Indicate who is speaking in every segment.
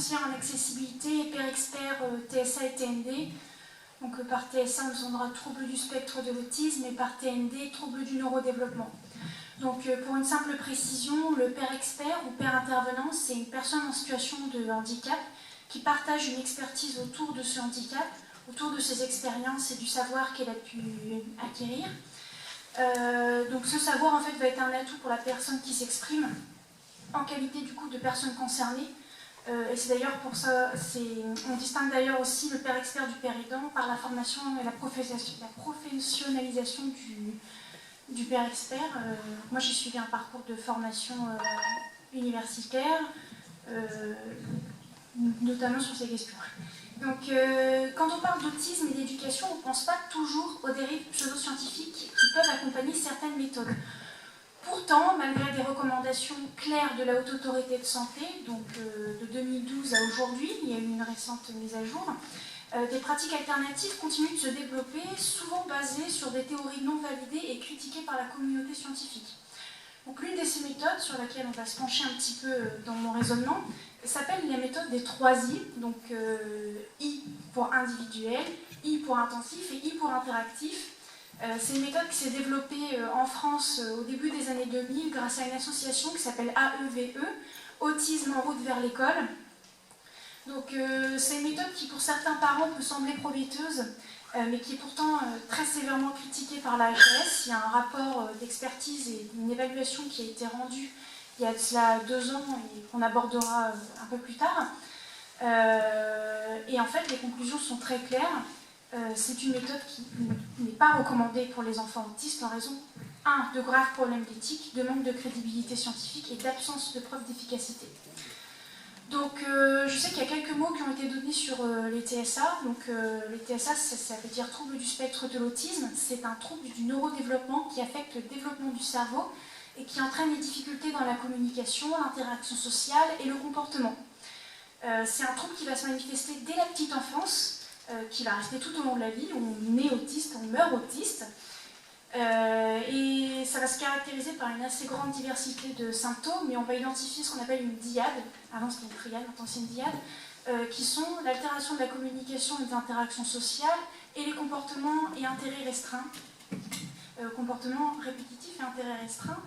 Speaker 1: conseillère en accessibilité et père expert TSA et TND. Donc par TSA, on entendra trouble du spectre de l'autisme et par TND, trouble du neurodéveloppement. Donc pour une simple précision, le père expert ou père intervenant, c'est une personne en situation de handicap qui partage une expertise autour de ce handicap, autour de ses expériences et du savoir qu'elle a pu acquérir. Donc ce savoir en fait va être un atout pour la personne qui s'exprime en qualité du coup de personne concernée. Et c'est d'ailleurs pour ça, on distingue d'ailleurs aussi le père expert du père aidant par la formation et la professionnalisation du père expert. Moi j'ai suivi un parcours de formation universitaire, notamment sur ces questions. Donc quand on parle d'autisme et d'éducation, on ne pense pas toujours aux dérives pseudo-scientifiques qui peuvent accompagner certaines méthodes. Pourtant, malgré des recommandations claires de la Haute Autorité de Santé, donc de 2012 à aujourd'hui, il y a eu une récente mise à jour, des pratiques alternatives continuent de se développer, souvent basées sur des théories non validées et critiquées par la communauté scientifique. Donc l'une de ces méthodes, sur laquelle on va se pencher un petit peu dans mon raisonnement, s'appelle la méthode des 3 I, donc I pour individuel, I pour intensif et I pour interactif. C'est une méthode qui s'est développée en France au début des années 2000 grâce à une association qui s'appelle AEVE, Autisme en route vers l'école. Donc c'est une méthode qui pour certains parents peut sembler prometteuse, mais qui est pourtant très sévèrement critiquée par la HAS. Il y a un rapport d'expertise et une évaluation qui a été rendue il y a de cela 2 ans et qu'on abordera un peu plus tard. Et en fait, les conclusions sont très claires. C'est une méthode qui n'est pas recommandée pour les enfants autistes en raison, de graves problèmes d'éthique, de manque de crédibilité scientifique et d'absence de preuves d'efficacité. Donc, je sais qu'il y a quelques mots qui ont été donnés sur les TSA. Donc, les TSA, ça veut dire trouble du spectre de l'autisme. C'est un trouble du neurodéveloppement qui affecte le développement du cerveau et qui entraîne des difficultés dans la communication, l'interaction sociale et le comportement. C'est un trouble qui va se manifester dès la petite enfance, qui va rester tout au long de la vie. On naît autiste, on meurt autiste. Et ça va se caractériser par une assez grande diversité de symptômes, mais on va identifier ce qu'on appelle une dyade, avant c'était une triade, maintenant c'est une dyade, qui sont l'altération de la communication et des interactions sociales et les comportements et intérêts restreints, comportements répétitifs et intérêts restreints.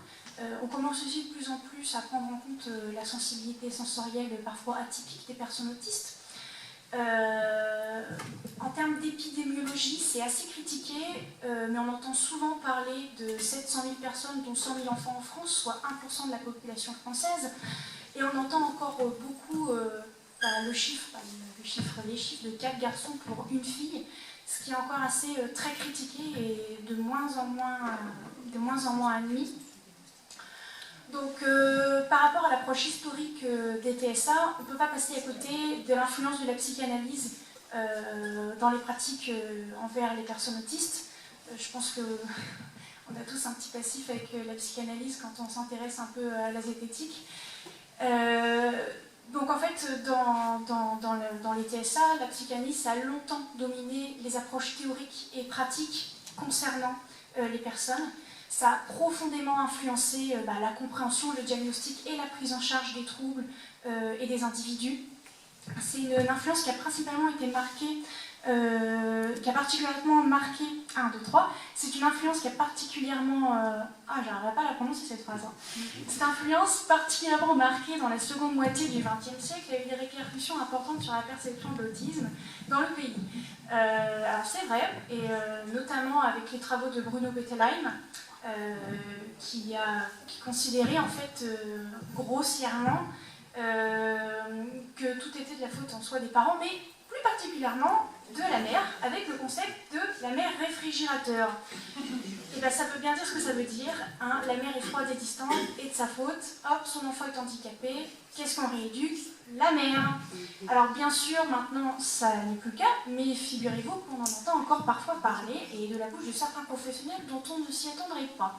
Speaker 1: On commence aussi de plus en plus à prendre en compte la sensibilité sensorielle parfois atypique des personnes autistes. En termes d'épidémiologie, c'est assez critiqué, mais on entend souvent parler de 700 000 personnes, dont 100 000 enfants en France, soit 1% de la population française. Et on entend encore beaucoup les chiffres de 4 garçons pour une fille, ce qui est encore assez très critiqué et de moins en moins admis. Donc, par rapport à l'approche historique des TSA, on ne peut pas passer à côté de l'influence de la psychanalyse dans les pratiques envers les personnes autistes. Je pense qu'on a tous un petit passif avec la psychanalyse quand on s'intéresse un peu à la zététique. Donc en fait, dans les TSA, la psychanalyse a longtemps dominé les approches théoriques et pratiques concernant les personnes. Ça a profondément influencé la compréhension, le diagnostic et la prise en charge des troubles et des individus. C'est une influence qui a principalement été marquée, qui a particulièrement marqué, 1, 2, 3, c'est une influence qui a particulièrement, j'arriverai pas à la prononcer cette phrase, Cette influence particulièrement marquée dans la seconde moitié du XXe siècle a eu des répercussions importantes sur la perception de l'autisme dans le pays. Alors c'est vrai, et notamment avec les travaux de Bruno Bettelheim, qui considérait en fait grossièrement que tout était de la faute en soi des parents, mais plus particulièrement de la mère, avec le concept de la mère réfrigérateur. Et bien ça veut bien dire ce que ça veut dire, hein. La mère est froide et distante, et de sa faute, hop, son enfant est handicapé, qu'est-ce qu'on rééduque? La mère. Alors bien sûr, maintenant ça n'est plus le cas, mais figurez-vous qu'on en entend encore parfois parler, et de la bouche de certains professionnels dont on ne s'y attendrait pas.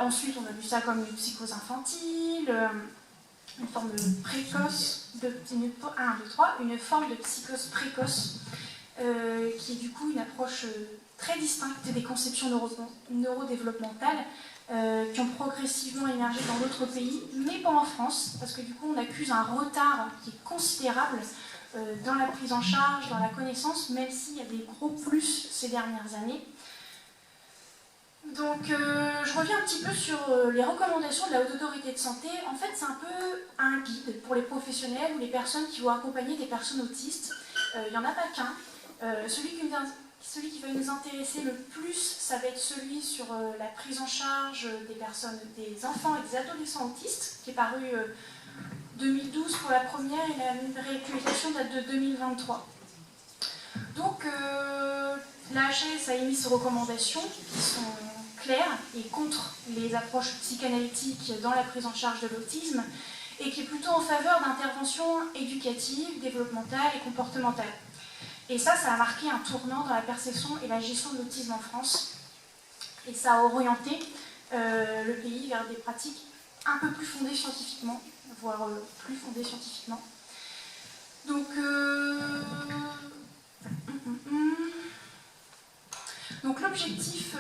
Speaker 1: Ensuite, on a vu ça comme une psychose infantile, une forme précoce, une forme de psychose précoce, qui est du coup une approche très distinctes des conceptions neurodéveloppementales qui ont progressivement émergé dans d'autres pays, mais pas en France, parce que du coup on accuse un retard qui est considérable dans la prise en charge, dans la connaissance, même s'il y a des gros plus ces dernières années. Donc je reviens un petit peu sur les recommandations de la Haute Autorité de Santé. En fait, c'est un peu un guide pour les professionnels ou les personnes qui vont accompagner des personnes autistes. Il n'y en a pas qu'un. Celui qui va nous intéresser le plus, ça va être celui sur la prise en charge des enfants et des adolescents autistes, qui est paru 2012 pour la première et la réactualisation date de 2023. Donc l'AHS a émis ses recommandations qui sont claires et contre les approches psychanalytiques dans la prise en charge de l'autisme et qui est plutôt en faveur d'interventions éducatives, développementales et comportementales. Et ça a marqué un tournant dans la perception et la gestion de l'autisme en France. Et ça a orienté le pays vers des pratiques un peu plus fondées scientifiquement, voire plus fondées scientifiquement. Donc l'objectif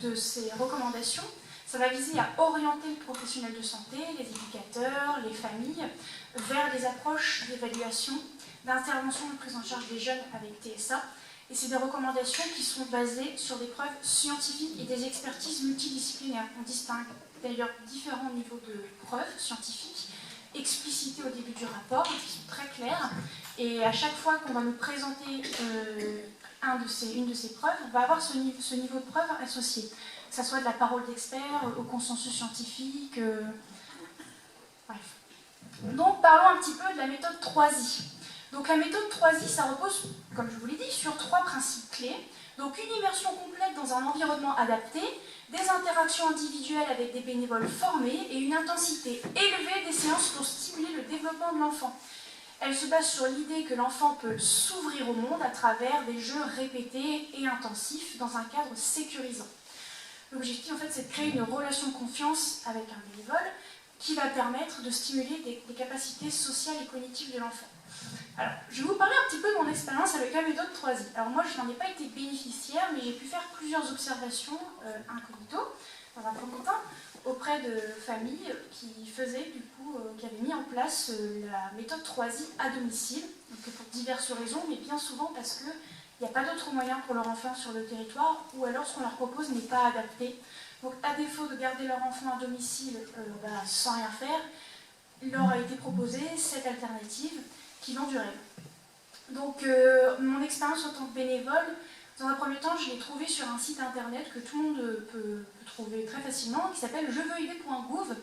Speaker 1: de ces recommandations, ça va viser à orienter le professionnel de santé, les éducateurs, les familles, vers des approches d'évaluation, d'intervention de prise en charge des jeunes avec TSA. Et c'est des recommandations qui sont basées sur des preuves scientifiques et des expertises multidisciplinaires. On distingue d'ailleurs différents niveaux de preuves scientifiques explicités au début du rapport, qui sont très clairs. Et à chaque fois qu'on va nous présenter une de ces preuves, on va avoir ce niveau de preuve associé. Que ce soit de la parole d'experts, au consensus scientifique, bref. Donc parlons un petit peu de la méthode 3I. Donc la méthode 3I, ça repose, comme je vous l'ai dit, sur 3 principes clés. Donc une immersion complète dans un environnement adapté, des interactions individuelles avec des bénévoles formés et une intensité élevée des séances pour stimuler le développement de l'enfant. Elle se base sur l'idée que l'enfant peut s'ouvrir au monde à travers des jeux répétés et intensifs dans un cadre sécurisant. L'objectif, en fait, c'est de créer une relation de confiance avec un bénévole qui va permettre de stimuler des capacités sociales et cognitives de l'enfant. Alors, je vais vous parler un petit peu de mon expérience avec la méthode 3I. Alors moi, je n'en ai pas été bénéficiaire, mais j'ai pu faire plusieurs observations incognito, dans un premier temps, auprès de familles qui avaient mis en place la méthode 3I à domicile, donc pour diverses raisons, mais bien souvent parce qu'il n'y a pas d'autre moyen pour leur enfant sur le territoire, ou alors ce qu'on leur propose n'est pas adapté. Donc à défaut de garder leur enfant à domicile sans rien faire, il leur a été proposé cette alternative qui vend du rêve. Donc mon expérience en tant que bénévole, dans un premier temps, je l'ai trouvée sur un site internet que tout le monde peut trouver très facilement, qui s'appelle jeveuxaider.gouv.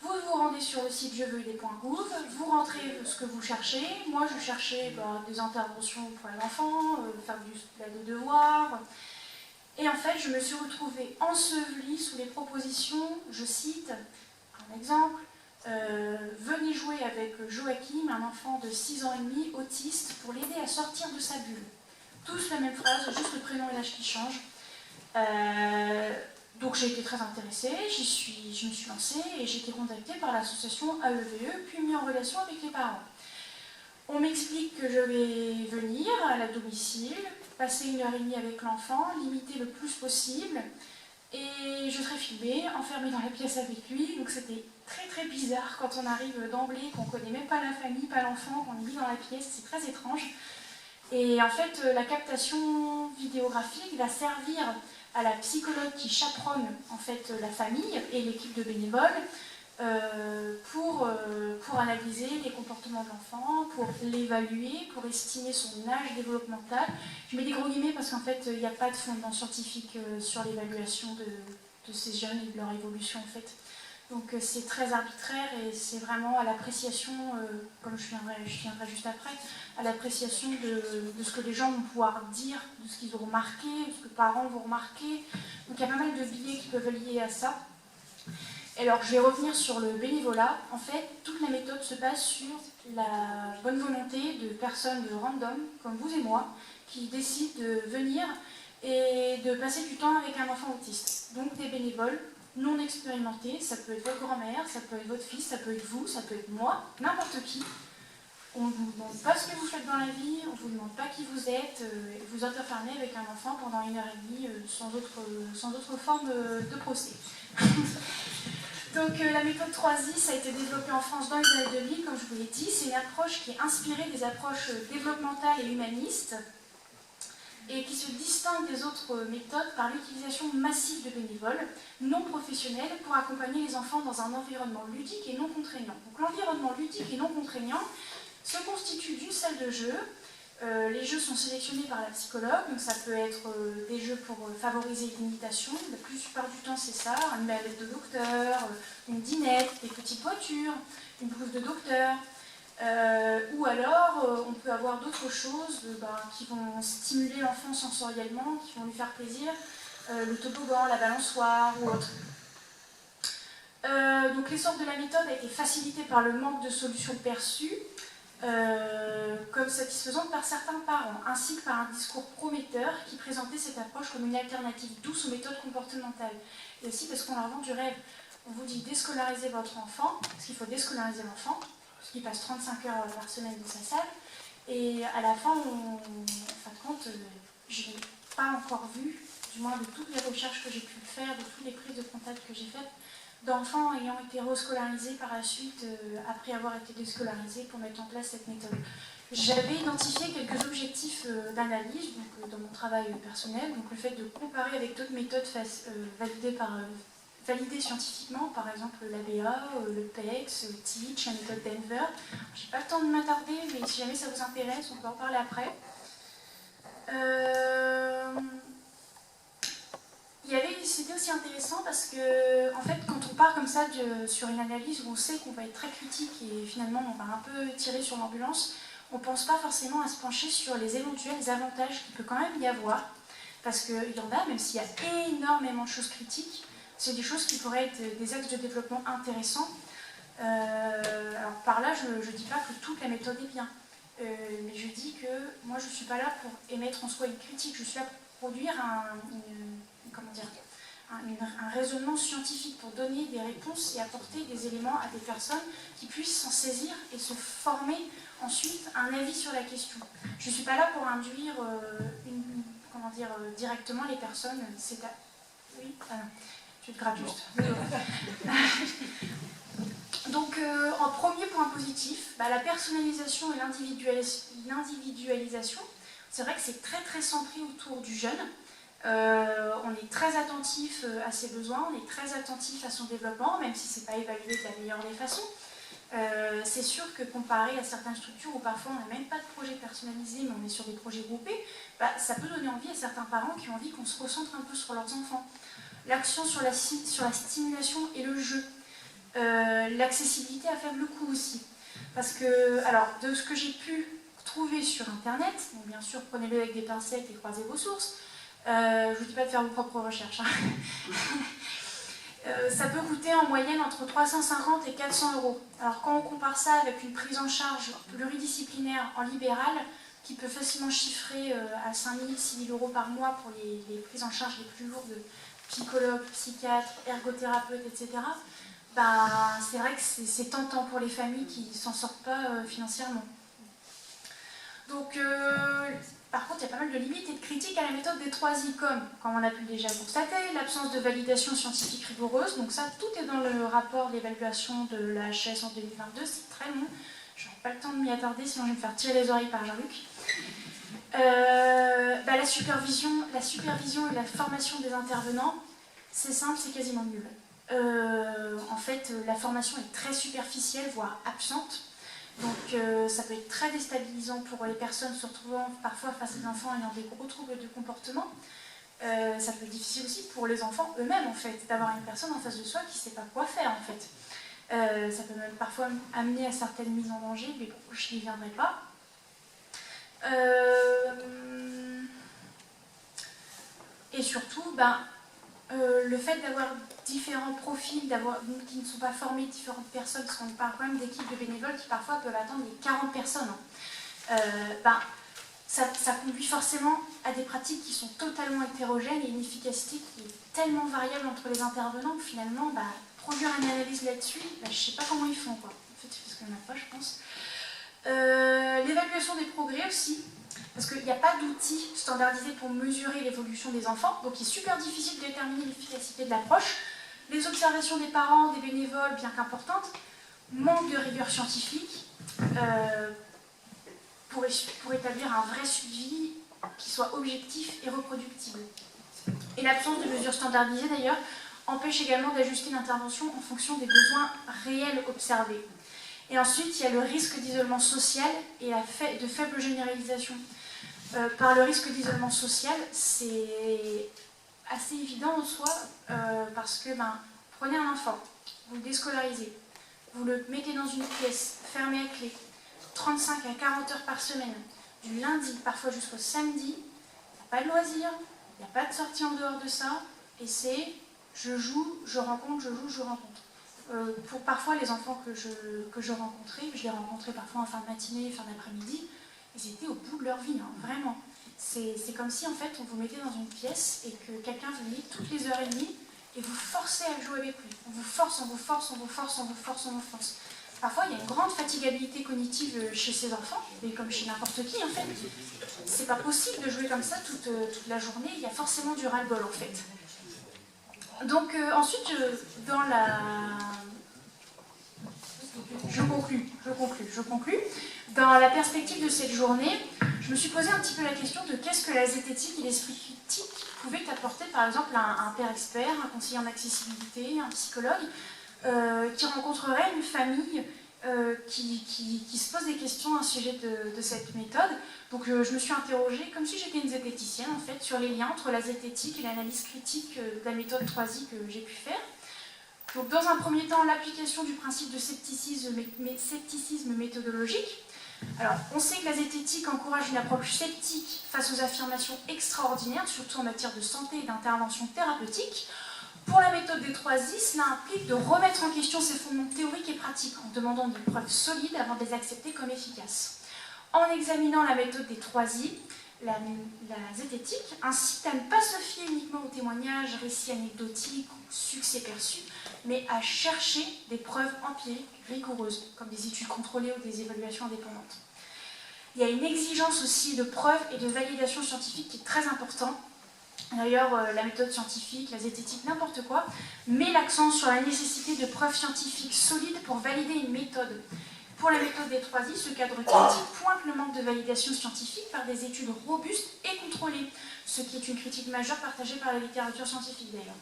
Speaker 1: Vous vous rendez sur le site jeveuxaider.gouv, vous rentrez ce que vous cherchez. Moi, je cherchais des interventions pour les enfants, faire des devoirs. Et en fait, je me suis retrouvée ensevelie sous les propositions, je cite un exemple, venez jouer avec Joachim, un enfant de 6 ans et demi, autiste, pour l'aider à sortir de sa bulle. Tous la même phrase, juste le prénom et l'âge qui changent. Donc j'ai été très intéressée, je me suis lancée et j'ai été contactée par l'association AEVE, puis mis en relation avec les parents. On m'explique que je vais venir à la domicile, passer 1h30 avec l'enfant, limiter le plus possible, et je serai filmée, enfermée dans la pièce avec lui. Donc c'était très très bizarre quand on arrive d'emblée, qu'on ne connaît même pas la famille, pas l'enfant, qu'on est mis dans la pièce, c'est très étrange. Et en fait, la captation vidéographique va servir à la psychologue qui chaperonne en fait la famille et l'équipe de bénévoles pour analyser les comportements de l'enfant, pour l'évaluer, pour estimer son âge développemental. Je mets des gros guillemets parce qu'en fait, il n'y a pas de fondement scientifique sur l'évaluation de ces jeunes et de leur évolution en fait. Donc c'est très arbitraire et c'est vraiment à l'appréciation, comme je viendrai juste après, à l'appréciation de ce que les gens vont pouvoir dire, de ce qu'ils ont remarqué, de ce que les parents vont remarquer. Donc il y a pas mal de biais qui peuvent lier à ça. Et alors je vais revenir sur le bénévolat. En fait, toute la méthode se base sur la bonne volonté de personnes random, comme vous et moi, qui décident de venir et de passer du temps avec un enfant autiste. Donc des bénévoles non expérimentés, ça peut être votre grand-mère, ça peut être votre fils, ça peut être vous, ça peut être moi, n'importe qui, On ne vous demande pas ce que vous faites dans la vie, on ne vous demande pas qui vous êtes, vous interfermez avec un enfant pendant 1h30 sans autre forme de procès. Donc la méthode 3I a été développée en France dans les années 2000, comme je vous l'ai dit. C'est une approche qui est inspirée des approches développementales et humanistes et qui se distingue des autres méthodes par l'utilisation massive de bénévoles non professionnels pour accompagner les enfants dans un environnement ludique et non contraignant. Donc l'environnement ludique et non contraignant se constitue d'une salle de jeu. Les jeux sont sélectionnés par la psychologue, donc ça peut être des jeux pour favoriser l'imitation. La plupart du temps, c'est ça, un mallette de docteur, une dinette, des petites voitures, une blouse de docteur. Ou alors, on peut avoir d'autres choses qui vont stimuler l'enfant sensoriellement, qui vont lui faire plaisir, le toboggan, la balançoire ou autre. Donc l'essor de la méthode a été facilité par le manque de solutions perçues comme satisfaisantes par certains parents, ainsi que par un discours prometteur qui présentait cette approche comme une alternative douce aux méthodes comportementales. Et aussi parce qu'on leur vend du rêve. On vous dit déscolarisez votre enfant, parce qu'il faut déscolariser l'enfant, parce qu'il passe 35 heures par semaine dans sa salle, et à la fin, en fin de compte, je n'ai pas encore vu, du moins de toutes les recherches que j'ai pu faire, de toutes les prises de contact que j'ai faites, d'enfants ayant été rescolarisés par la suite, après avoir été déscolarisés, pour mettre en place cette méthode. J'avais identifié quelques objectifs d'analyse dans mon travail personnel, donc le fait de comparer avec d'autres méthodes validées scientifiquement, par exemple l'ABA, le PECS, le TEACH, la méthode Denver. Je n'ai pas le temps de m'attarder, mais si jamais ça vous intéresse, on peut en parler après. C'était aussi intéressant parce que, en fait, quand on part comme ça sur une analyse où on sait qu'on va être très critique et finalement on va un peu tirer sur l'ambulance, on ne pense pas forcément à se pencher sur les éventuels avantages qu'il peut quand même y avoir. Parce qu'il y en a, même s'il y a énormément de choses critiques, c'est des choses qui pourraient être des axes de développement intéressants. Alors par là, je ne dis pas que toute la méthode est bien, mais je dis que moi je ne suis pas là pour émettre en soi une critique, je suis là pour produire un raisonnement scientifique pour donner des réponses et apporter des éléments à des personnes qui puissent s'en saisir et se former ensuite un avis sur la question. Je ne suis pas là pour induire directement les personnes. Oui, je te gratte juste. Donc, en premier point positif, la personnalisation et l'individualisation, c'est vrai que c'est très très centré autour du jeune. On est très attentif à ses besoins, on est très attentif à son développement, même si ce n'est pas évalué de la meilleure des façons. C'est sûr que comparé à certaines structures où parfois on n'a même pas de projet personnalisé, mais on est sur des projets groupés, ça peut donner envie à certains parents qui ont envie qu'on se recentre un peu sur leurs enfants. L'action sur la stimulation et le jeu. L'accessibilité à faible coût aussi. Parce que, alors, de ce que j'ai pu trouver sur Internet, donc bien sûr, prenez-le avec des pincettes et croisez vos sources, je ne vous dis pas de faire vos propres recherches. Ça peut coûter en moyenne entre 350 et 400 €. Alors quand on compare ça avec une prise en charge pluridisciplinaire en libéral, qui peut facilement chiffrer à 5 000, 6 000 € par mois pour les prises en charge les plus lourdes, psychologues, psychiatres, ergothérapeutes, etc., c'est vrai que c'est tentant pour les familles qui ne s'en sortent pas financièrement. Donc, par contre, il y a pas mal de limites et de critiques à la méthode des 3I, comme on a pu déjà constater, l'absence de validation scientifique rigoureuse. Donc ça, tout est dans le rapport d'évaluation de la HS en 2022, c'est très long. Je n'aurai pas le temps de m'y attarder, sinon je vais me faire tirer les oreilles par Jean-Luc. La supervision et la formation des intervenants, c'est simple, c'est quasiment nul. En fait, la formation est très superficielle, voire absente. Donc ça peut être très déstabilisant pour les personnes se retrouvant parfois face à des enfants ayant des gros troubles de comportement. Ça peut être difficile aussi pour les enfants eux-mêmes en fait, d'avoir une personne en face de soi qui ne sait pas quoi faire en fait. Ça peut même parfois amener à certaines mises en danger, mais bon, je n'y viendrai pas. Et surtout, le fait d'avoir différents profils, qui ne sont pas formés, différentes personnes, parce qu'on parle quand même d'équipes de bénévoles qui parfois peuvent attendre les 40 personnes, ça conduit forcément à des pratiques qui sont totalement hétérogènes et une efficacité qui est tellement variable entre les intervenants que finalement, produire une analyse là-dessus, je ne sais pas comment ils font, quoi. En fait, c'est parce qu'il n'y en a pas, je pense. L'évaluation des progrès aussi, parce qu'il n'y a pas d'outils standardisés pour mesurer l'évolution des enfants, donc il est super difficile de déterminer l'efficacité de l'approche. Les observations des parents, des bénévoles, bien qu'importantes, manque de rigueur scientifique pour établir un vrai suivi qui soit objectif et reproductible. Et l'absence de mesures standardisées, d'ailleurs, empêche également d'ajuster l'intervention en fonction des besoins réels observés. Et ensuite, il y a le risque d'isolement social et de faible généralisation. Par le risque d'isolement social, c'est assez évident en soi, parce que prenez un enfant, vous le déscolarisez, vous le mettez dans une pièce fermée à clé, 35 à 40 heures par semaine, du lundi, parfois jusqu'au samedi, il n'y a pas de loisirs, il n'y a pas de sortie en dehors de ça, et c'est je joue, je rencontre, je joue, je rencontre. Pour parfois les enfants que je rencontrais, je les rencontrais parfois en fin de matinée, fin d'après-midi, ils étaient au bout de leur vie, hein, vraiment. C'est comme si en fait on vous mettait dans une pièce et que quelqu'un venait toutes les heures et demie et vous forcez à jouer avec lui. On vous force, on vous force, on vous force, on vous force, on vous force. Parfois il y a une grande fatigabilité cognitive chez ces enfants, mais comme chez n'importe qui en fait. C'est pas possible de jouer comme ça toute la journée, il y a forcément du ras-le-bol en fait. Donc ensuite, dans la... Je conclus. Dans la perspective de cette journée, je me suis posé un petit peu la question de qu'est-ce que la zététique et l'esprit critique pouvaient apporter, par exemple, à un père expert, un conseiller en accessibilité, un psychologue, qui rencontrerait une famille qui se pose des questions à ce sujet de cette méthode. Donc je me suis interrogée, comme si j'étais une zététicienne en fait, sur les liens entre la zététique et l'analyse critique de la méthode 3I que j'ai pu faire. Donc dans un premier temps, l'application du principe de scepticisme méthodologique. Alors on sait que la zététique encourage une approche sceptique face aux affirmations extraordinaires, surtout en matière de santé et d'intervention thérapeutique. Pour la méthode des 3I, cela implique de remettre en question ses fondements théoriques et pratiques en demandant des preuves solides avant de les accepter comme efficaces. En examinant la méthode des 3I, la zététique incite à ne pas se fier uniquement aux témoignages, récits anecdotiques ou succès perçus, mais à chercher des preuves empiriques rigoureuses, comme des études contrôlées ou des évaluations indépendantes. Il y a une exigence aussi de preuves et de validation scientifique qui est très importante. D'ailleurs, la méthode scientifique, la zététique, n'importe quoi, met l'accent sur la nécessité de preuves scientifiques solides pour valider une méthode. Pour la méthode des 3I, ce cadre critique pointe le manque de validation scientifique par des études robustes et contrôlées, ce qui est une critique majeure partagée par la littérature scientifique d'ailleurs.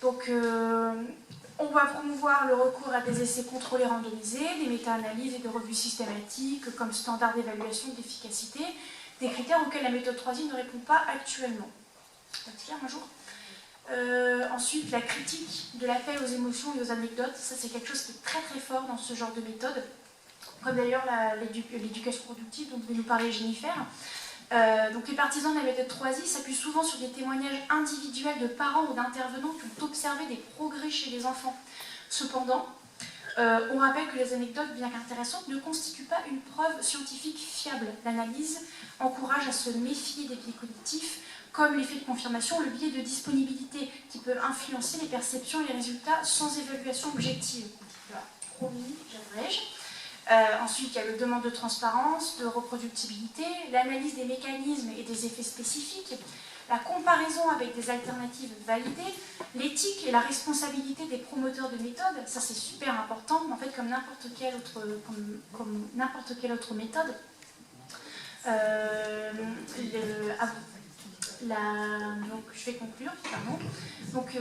Speaker 1: Donc, on va promouvoir le recours à des essais contrôlés randomisés, des méta-analyses et des revues systématiques comme standard d'évaluation d'efficacité, des critères auxquels la méthode 3I ne répond pas actuellement. Un jour. Ensuite, la critique de l'appel aux émotions et aux anecdotes, ça c'est quelque chose qui est très très fort dans ce genre de méthode, comme d'ailleurs l'éducation productive dont devait nous parler Jennifer. Donc les partisans de la méthode 3I s'appuient souvent sur des témoignages individuels de parents ou d'intervenants qui ont observé des progrès chez les enfants. Cependant, on rappelle que les anecdotes, bien qu'intéressantes, ne constituent pas une preuve scientifique fiable. L'analyse encourage à se méfier des biais cognitifs, comme l'effet de confirmation ou le biais de disponibilité, qui peuvent influencer les perceptions et les résultats sans évaluation objective. Voilà, promis, j'abrège. Ensuite, il y a le demande de transparence, de reproductibilité, l'analyse des mécanismes et des effets spécifiques, la comparaison avec des alternatives validées, l'éthique et la responsabilité des promoteurs de méthodes, ça c'est super important, en fait comme n'importe quelle autre méthode. Donc, je vais conclure, pardon. Donc,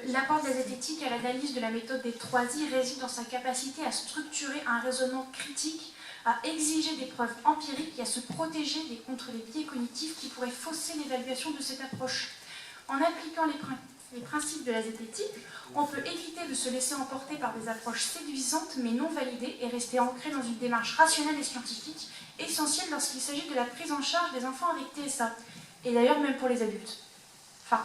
Speaker 1: l'apport de la zététique à l'analyse de la méthode des 3I réside dans sa capacité à structurer un raisonnement critique, à exiger des preuves empiriques et à se protéger contre les biais cognitifs qui pourraient fausser l'évaluation de cette approche. En appliquant les principes de la zététique, on peut éviter de se laisser emporter par des approches séduisantes mais non validées et rester ancré dans une démarche rationnelle et scientifique, essentielle lorsqu'il s'agit de la prise en charge des enfants avec TSA. Et d'ailleurs, même pour les adultes. Enfin.